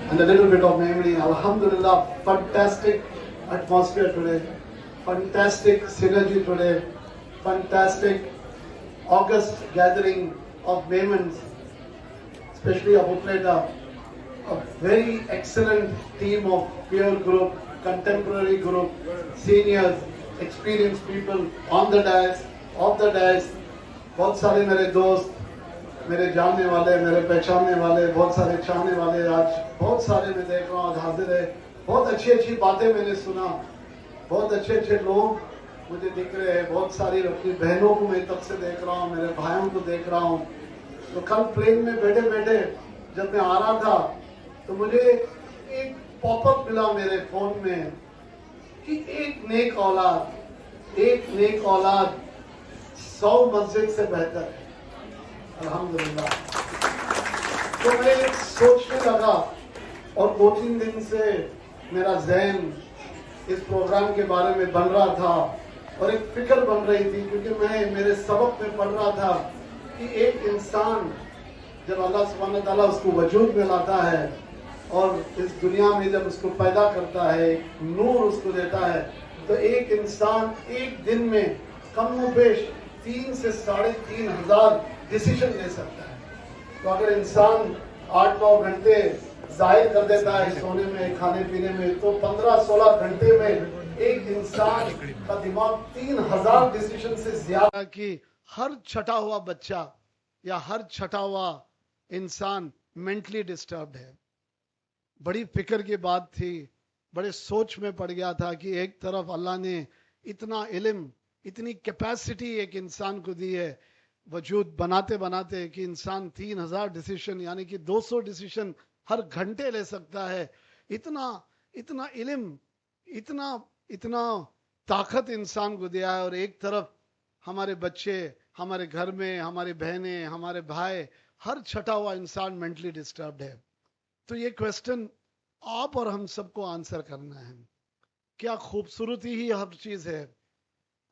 and a little bit of memory. Alhamdulillah, fantastic atmosphere today, fantastic synergy today, fantastic August gathering of Maimans, especially of Upneta, a very excellent team of peer group, contemporary group, seniors, experienced people on the dais, off the dais, बहुत सारे मेरे दोस्त, मेरे जानने वाले, मेरे पहचानने वाले, बहुत सारे चाहने वाले, आज बहुत सारे मैं देख रहा हूँ आज हाजिर है। बहुत अच्छी अच्छी बातें मैंने सुना, बहुत अच्छे अच्छे लोग मुझे दिख रहे हैं, बहुत सारी अपनी बहनों को मैं तब से देख रहा हूँ, मेरे भाइयों को देख रहा हूँ। तो कल प्लेन में बैठे बैठे जब मैं आ रहा था तो मुझे एक पॉपअप मिला मेरे फोन में कि एक नेक औलाद 100 मस्जिद से बेहतर है। अल्हम्दुलिल्लाह। तो मैं सोचने लगा और 2-3 दिन से मेरा ज़हन इस प्रोग्राम के बारे में बन रहा था और एक फिक्र बन रही थी, क्योंकि मैं मेरे सबक में पढ़ रहा था कि एक इंसान जब अल्लाह सुब्हानहू तआला उसको वजूद में लाता है और इस दुनिया में जब उसको पैदा करता है, नूर उसको देता है, तो एक इंसान एक दिन में कम पेश 3 से 3.5 हज़ार डिसीजन ले सकता है। तो अगर इंसान 8-9 घंटे जाहिर कर देता है सोने में, खाने पीने में, तो 15-16 घंटे में एक इंसान का दिमाग 3000 डिसीजन से ज्यादा की हर छटा हुआ बच्चा या हर छटा हुआ इंसान मेंटली डिस्टर्ब्ड है। बड़ी फिक्र की बात थी, बड़े सोच में पड़ गया था कि एक तरफ अल्लाह ने इतना इल्म, इतनी कैपेसिटी एक इंसान को दी है वजूद बनाते बनाते कि इंसान 3000 डिसीजन यानी कि 200 डिसीजन हर घंटे ले सकता है। इतना इल्म, इतना ताकत इंसान को दिया है, और एक तरफ हमारे बच्चे, हमारे घर में हमारी बहनें, हमारे भाई, हर छटा हुआ इंसान मेंटली डिस्टर्ब्ड है। तो ये क्वेश्चन आप और हम सबको आंसर करना है। क्या खूबसूरती ही हर चीज है।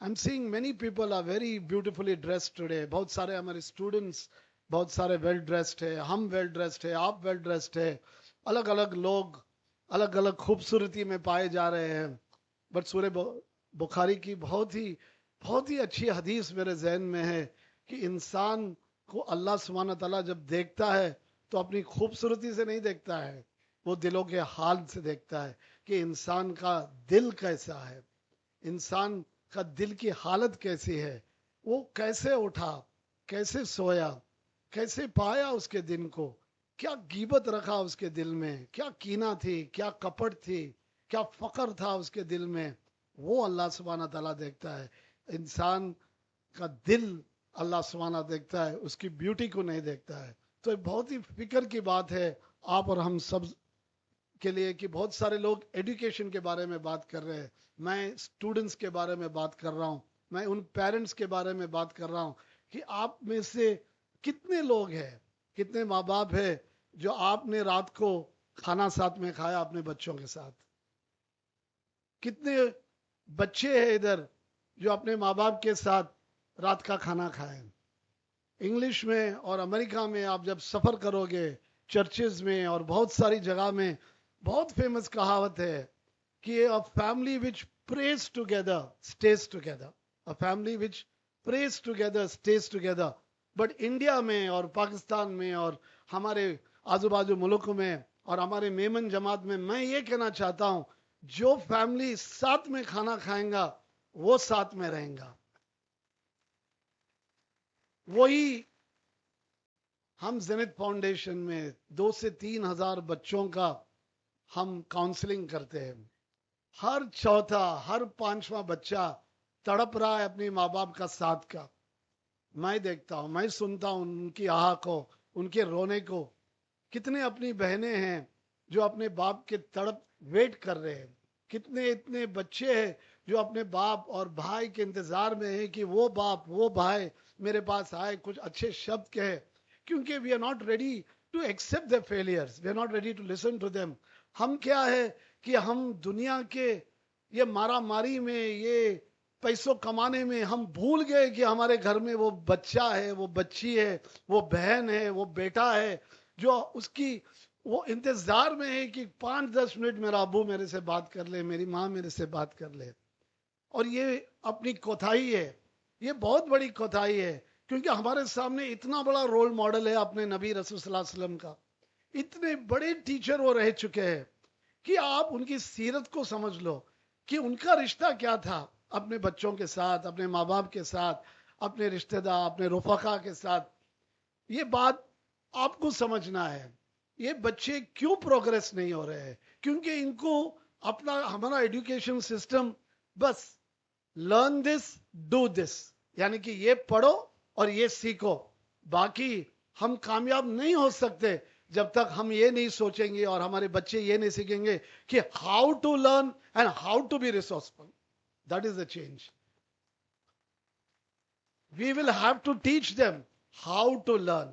I'm seeing many people are very beautifully dressed today. बहुत सारे हमारे स्टूडेंट्स बहुत सारे वेल ड्रेस्ड है, हम वेल ड्रेस्ड है, आप वेल ड्रेस्ड है, अलग अलग लोग अलग अलग खूबसूरती में पाए जा रहे हैं। बट सूरह बुखारी की बहुत ही अच्छी हदीस मेरे जहन में है कि इंसान को अल्लाह सुब्हानहू तआला जब देखता है तो अपनी खूबसूरती से नहीं देखता है, वो दिलों के हाल से देखता है कि इंसान का दिल कैसा है, इंसान का दिल की हालत कैसी है, वो कैसे उठा, कैसे सोया, कैसे पाया उसके दिन को, क्या गीबत रखा उसके दिल में, क्या कीना थी, क्या कपट थी, क्या फकर था उसके दिल में, वो अल्लाह सुब्हानहू तआला देखता है। इंसान का दिल अल्लाह सुब्हानहू देखता है, उसकी ब्यूटी को नहीं देखता है। तो बहुत ही फिक्र की बात है आप और हम सब के लिए कि बहुत सारे लोग एजुकेशन के बारे में बात कर रहे हैं, मैं स्टूडेंट्स के बारे में बात कर रहा हूँ, मैं उन पेरेंट्स के बारे में बात कर रहा हूँ कि आप में से कितने लोग हैं, कितने माँ बाप है जो आपने रात को खाना साथ में खाया अपने बच्चों के साथ, कितने बच्चे हैं इधर जो अपने माँ बाप के साथ रात का खाना खाएं। इंग्लिश में और अमेरिका में आप जब सफर करोगे, चर्चेज में और बहुत सारी जगह में बहुत फेमस कहावत है कि a family which praise together stage together, a family which praise together stage together. But India में और पाकिस्तान में और हमारे आजू बाजू मुल्कों में और हमारे मेमन जमात में मैं ये कहना चाहता हूं, जो फैमिली साथ में खाना खाएगा वो साथ में रहेगा। वही हम ज़ेनिथ फाउंडेशन में 2 से 3 हजार बच्चों का हम काउंसलिंग करते हैं। हर चौथा, हर 5वां बच्चा तड़प रहा है अपने माँ बाप का साथ का। मैं देखता हूं, मैं सुनता हूं उनकी आह को, उनके रोने को। कितने अपनी बहनें हैं जो अपने बाप के तड़प वेट कर रहे हैं, कितने इतने बच्चे हैं जो अपने बाप और भाई के इंतजार में हैं कि वो बाप वो भाई मेरे पास आए, कुछ अच्छे शब्द कहे, क्योंकि we are not ready to accept the failures, we are not ready to listen to them. हम क्या है कि हम दुनिया के ये मारा मारी में, ये पैसों कमाने में हम भूल गए कि हमारे घर में वो बच्चा है, वो बच्ची है, वो बहन है, वो बेटा है जो उसकी वो इंतजार में है कि 5-10 मिनट मेरा अबू मेरे से बात कर ले, मेरी माँ मेरे से बात कर ले। और ये अपनी कोताही है, ये बहुत बड़ी कोताही है, क्योंकि हमारे सामने इतना बड़ा रोल मॉडल है अपने नबी रसूल सल्लल्लाहु अलैहि वसल्लम का। इतने बड़े टीचर वो रह चुके हैं कि आप उनकी सीरत को समझ लो कि उनका रिश्ता क्या था अपने बच्चों के साथ, अपने माँ बाप के साथ, अपने रिश्तेदार, अपने रुफका के साथ। ये बात आपको समझना है। ये बच्चे क्यों प्रोग्रेस नहीं हो रहे हैं? क्योंकि इनको अपना हमारा एजुकेशन सिस्टम बस लर्न दिस डू दिस, यानी कि ये पढ़ो और ये सीखो, बाकी हम कामयाब नहीं हो सकते जब तक हम ये नहीं सोचेंगे और हमारे बच्चे ये नहीं सीखेंगे कि how to learn and how to be resourceful. That is the change. We will have to teach them how to learn,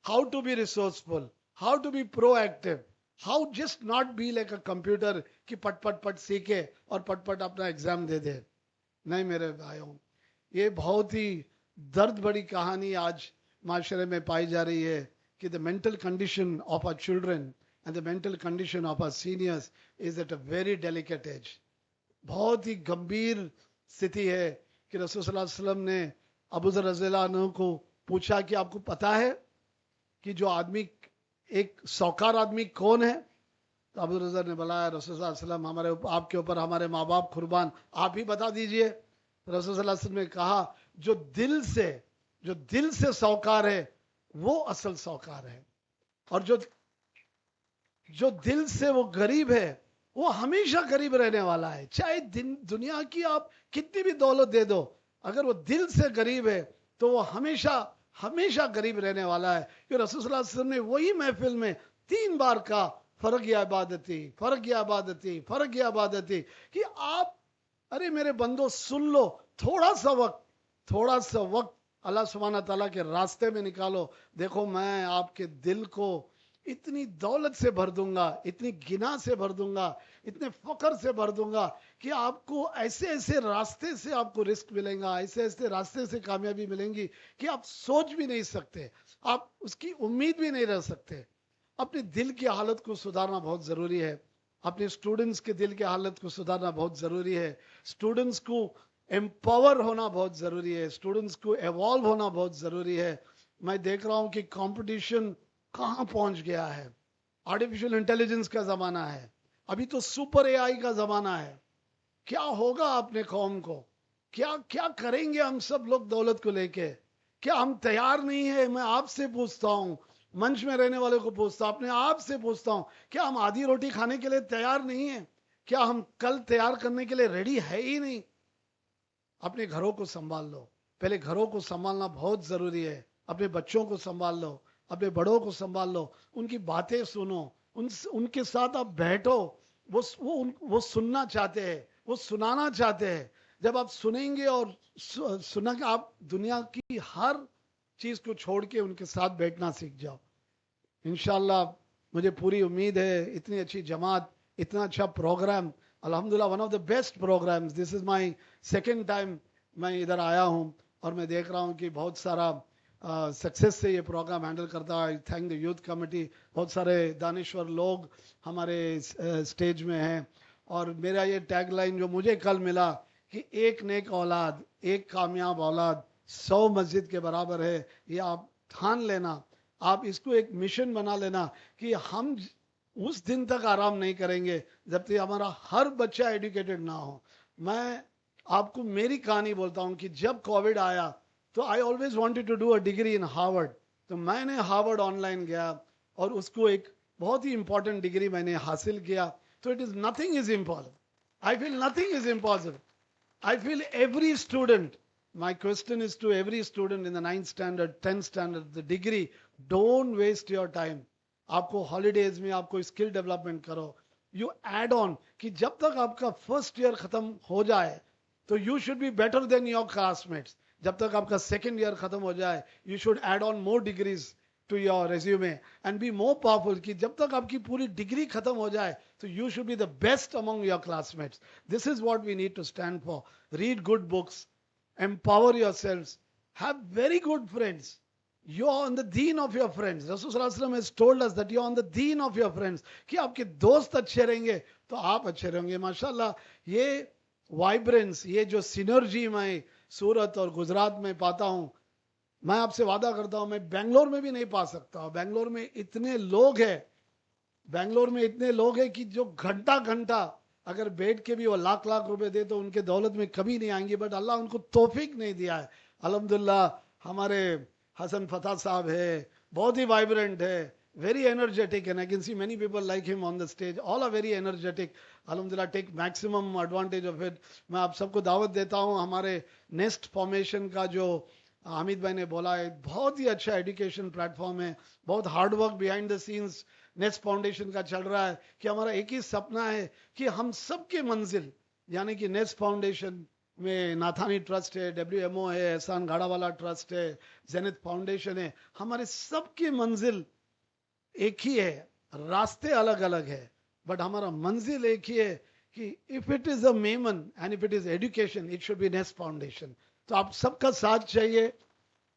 how to be resourceful, how to be proactive, how just not be like a computer कि पट पट पट सीखे और पट पट अपना exam दे दे. नहीं मेरे भाइयों, ये बहुत ही दर्द बड़ी कहानी आज माशरे में पाई जा रही है कि the mental condition of our children and the mental condition of our seniors is at a very delicate age. बहुत ही गंभीर स्थिति है कि रसूल सल्लल्लाहु अलैहि वसल्लम ने अबू ज़र रज़ियल्लाहु अन्हु को पूछा कि आपको पता है कि जो आदमी एक सौकार आदमी कौन है? तो अबू ज़र ने बताया, रसूल सल्लल्लाहु अलैहि वसल्लम हमारे आपके ऊपर हमारे माँ बाप कुर्बान, आप ही बता दीजिए. रसूल सल्लल्लाहु अलैहि वसल्लम ने कहा, जो दिल से सौकार है वो असल सौकार है, और जो दिल से वो गरीब है वो हमेशा गरीब रहने वाला है. चाहे दुनिया की आप कितनी भी दौलत दे दो, अगर वो दिल से गरीब है तो वो हमेशा हमेशा गरीब रहने वाला है. कि रसूल सल्लल्लाहु अलैहि वसल्लम ने वही महफिल में 3 बार कहा, फर्क या इबादती, फर्क या इबादती, फर्क या इबादती, कि आप अरे मेरे बंदो सुन लो, थोड़ा सा वक्त अल्लाह सुब्हानहू तआला के रास्ते में निकालो. देखो मैं आपके दिल को इतनी दौलत से भर दूंगा, इतनी गिना से भर दूंगा, इतने फकर से भर दूंगा कि आपको ऐसे ऐसे रास्ते से आपको रिस्क मिलेगा, ऐसे ऐसे रास्ते से कामयाबी मिलेंगी कि आप सोच भी नहीं सकते, आप उसकी उम्मीद भी नहीं रह सकते. अपने दिल की हालत को सुधारना बहुत जरूरी है. अपने स्टूडेंट्स के दिल की हालत को सुधारना बहुत जरूरी है. स्टूडेंट्स को एम्पावर होना बहुत जरूरी है. स्टूडेंट्स को एवॉल्व होना बहुत जरूरी है. मैं देख रहा हूं कि कंपटीशन कहां पहुंच गया है. आर्टिफिशियल इंटेलिजेंस का जमाना है, अभी तो सुपर एआई का जमाना है. क्या होगा अपने कौम को? क्या क्या करेंगे हम सब लोग दौलत को लेके? क्या हम तैयार नहीं है? मैं आपसे पूछता हूं, मंच में रहने वाले को पूछता हूं, अपने आप से पूछता हूं, क्या हम आधी रोटी खाने के लिए तैयार नहीं है? क्या हम कल तैयार करने के लिए रेडी है ही नहीं? अपने घरों को संभाल लो. पहले घरों को संभालना बहुत जरूरी है. अपने बच्चों को संभाल लो, अपने बड़ों को संभाल लो, उनकी बातें सुनो, उनके साथ आप बैठो. वो सुनना चाहते हैं, वो सुनाना चाहते हैं. जब आप सुनेंगे और सुना के आप दुनिया की हर चीज को छोड़ के उनके साथ बैठना सीख जाओ. इंशाल्लाह मुझे पूरी उम्मीद है, इतनी अच्छी जमात, इतना अच्छा प्रोग्राम, अल्हम्दुलिल्लाह one of the best programmes. This is my second time मैं इधर आया हूं और मैं देख रहा हूं कि बहुत सारा सक्सेस से ये प्रोग्राम हैंडल करता है. आई थैंक द यूथ कमेटी. बहुत सारे दानिश्वर लोग हमारे स्टेज में हैं. और मेरा ये टैग लाइन जो मुझे कल मिला कि एक नेक औलाद, एक कामयाब औलाद 100 मस्जिद के बराबर है, ये आप ठान लेना, आप इसको एक मिशन बना लेना कि हम उस दिन तक आराम नहीं करेंगे जब तक हमारा हर बच्चा एजुकेटेड ना हो. मैं आपको मेरी कहानी बोलता हूं कि जब कोविड आया तो I always wanted to do a degree in Harvard. तो मैंने हार्वर्ड ऑनलाइन गया और उसको एक बहुत ही इंपॉर्टेंट डिग्री मैंने हासिल किया. तो it is nothing is impossible. I feel nothing is impossible. I feel every student, my question is to every student in the 9th standard, 10th standard, the degree, don't waste your time. आपको holidays में आपको skill development करो. You add on कि जब तक आपका first year खत्म हो जाए तो you should be better than your classmates. जब तक आपका सेकेंड ईयर खत्म हो जाए you should add on more degrees to your resume and be more powerful. कि जब तक आपकी पूरी डिग्री खत्म हो जाए तो you should be the best among your classmates. This is what we need to stand for. Read good books, empower yourselves, have very good friends. You are on the deen of your friends. Rasul Sallallahu Alaihi Wasallam has told us that you are on the deen of your friends. कि आपके दोस्त अच्छे रहेंगे तो आप अच्छे रहेंगे. माशाल्लाह ये वाइब्रेंस, ये जो सिनर्जी मैं सूरत और गुजरात में पाता हूँ, मैं आपसे वादा करता हूँ मैं बेंगलोर में भी नहीं पा सकता. बेंगलोर में इतने लोग हैं, बेंगलोर में इतने लोग हैं कि जो घंटा घंटा अगर बैठ के भी वो लाख लाख रुपए दे तो उनके दौलत में कभी नहीं आएंगे. बट अल्लाह उनको तौफीक नहीं दिया है. अल्हम्दुलिल्लाह हमारे हसन फता साहब है, बहुत ही वाइब्रेंट है, very energetic, and I can see many people like him on the stage. All are very energetic. अल्हम्दुलिल्लाह take maximum advantage of it. मैं आप सबको दावत देता हूँ. हमारे नेस्ट फॉर्मेशन का जो हामिद भाई ने बोला है, बहुत ही अच्छा एजुकेशन प्लेटफॉर्म है. बहुत hard work behind the scenes nest foundation का चल रहा है कि हमारा एक ही सपना है कि हम सबके मंजिल, यानी कि नेस्ट फाउंडेशन में नाथानी ट्रस्ट है, WMO है, एहसान गाड़ावाला ट्रस्ट है, जेनिथ फाउंडेशन है, हमारे सबकी मंजिल एक ही है. रास्ते अलग अलग है बट हमारा मंजिल एक ही है कि if it is a Memon and if it is education it should be nest foundation. तो आप सबका साथ चाहिए.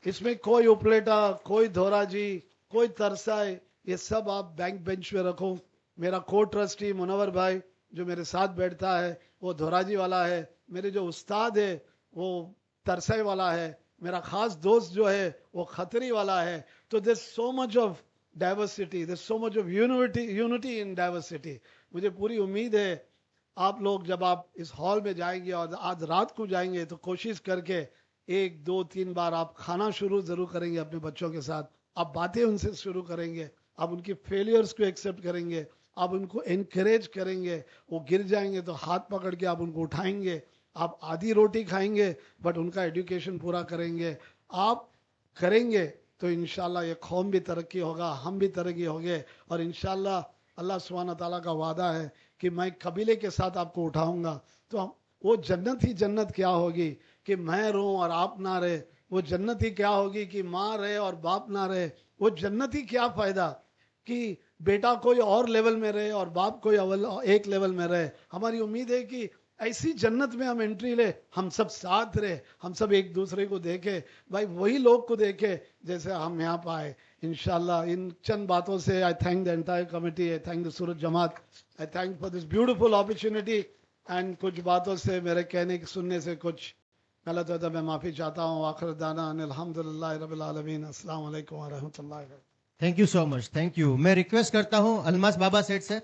इसमें कोई उपलेटा, कोई धोराजी, कोई तरसाए, ये सब आप बैंक बेंच पे रखो. मेरा को ट्रस्टी मुनवर भाई जो मेरे साथ बैठता है वो धोराजी वाला है. मेरे जो उस्ताद है वो तरसाई वाला है. मेरा खास दोस्त जो है वो खतरी वाला है. तो there so much of diversity, there so much of unity in diversity. मुझे पूरी उम्मीद है आप लोग जब आप इस हॉल में जाएंगे और आज रात को जाएंगे तो कोशिश करके 1, 2, 3 बार आप खाना शुरू जरूर करेंगे अपने बच्चों के साथ. आप बातें उनसे शुरू करेंगे, आप उनकी फेलियर्स को एक्सेप्ट करेंगे, आप उनको एनकरेज करेंगे. वो गिर जाएंगे तो हाथ पकड़ के आप उनको उठाएंगे. आप आधी रोटी खाएंगे बट उनका एजुकेशन पूरा करेंगे. आप करेंगे तो इंशाल्लाह ये कौम भी तरक्की होगा, हम भी तरक्की होंगे. और इंशाल्लाह अल्लाह सुब्हान ताला का वादा है कि मैं कबीले के साथ आपको उठाऊंगा. तो वो जन्नत ही जन्नत क्या होगी कि मैं रहूं और आप ना रहे. वो जन्नत ही क्या होगी कि माँ रहे और बाप ना रहे. वो जन्नत ही क्या फायदा कि बेटा कोई और लेवल में रहे और बाप कोई एक लेवल में रहे. हमारी उम्मीद है कि ऐसी जन्नत में हम एंट्री ले, हम सब साथ रहे, हम सब एक दूसरे को देखे, भाई वही लोग को देखे जैसे हम यहाँ पाए. इंशाल्लाह इन चंद बातों से आई thank the entire committee, I thank the Surat Jamaat, I thank for this beautiful opportunity. And कुछ बातों से मेरे कहने सुनने से कुछ गलत होता मैं माफी चाहता हूँ. आखिर दाना अल्हम्दुलिल्लाह रब्बिल आलमीन. अस्सलाम वालेकुम व रहमतुल्लाहि. Thank you so much, thank you. मैं रिक्वेस्ट करता हूँ अलमास बाबा सेठ से